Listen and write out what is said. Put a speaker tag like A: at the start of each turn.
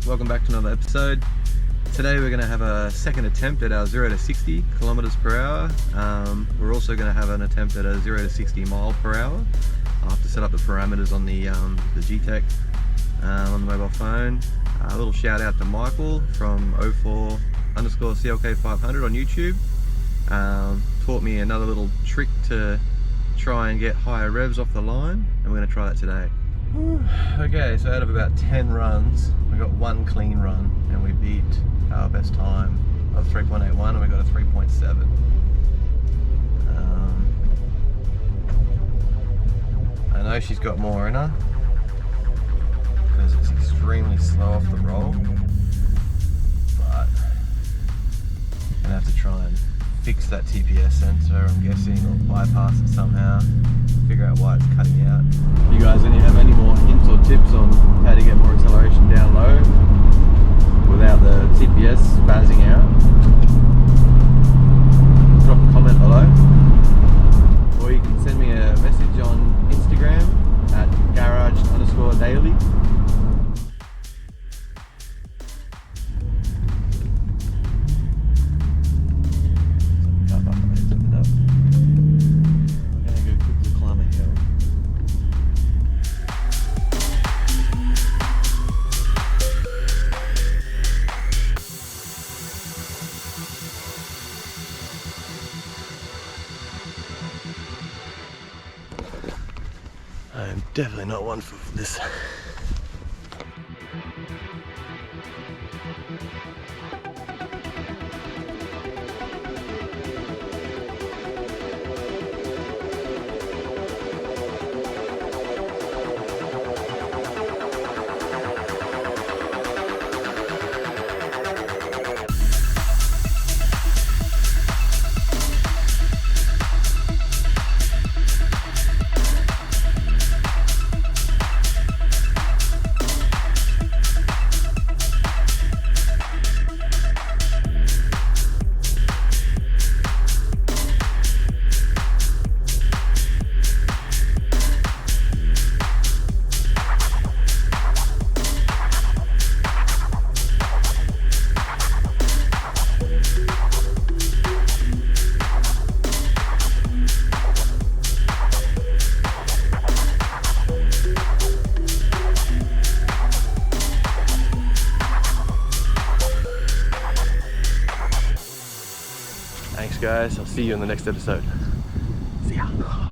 A: welcome back to another episode. Today we're going to have a second attempt at our 0 to 60 kilometers per hour. We're also going to have an attempt at a 0 to 60 mile per hour. I'll have to set up the parameters on the G-Tech on the mobile phone. A little shout out to Michael from 04_CLK 500 on YouTube. Taught me another little trick to try and get higher revs off the line, and we're going to try that today. Okay, so out of about 10 runs, we got one clean run, and we beat our best time of 3.81, and we got a 3.7. I know she's got more in her, because it's extremely slow off the roll, but I'm going to have to try and fix that TPS sensor, I'm guessing, or bypass it somehow, figure out why it's cutting out. You guys have any more hints or tips on how to get more acceleration down low without the TPS spazzing out? Drop a comment below, or you can send me a message on Instagram at garage_daily. I'm definitely not one for this. Thanks guys, I'll see you in the next episode. See ya.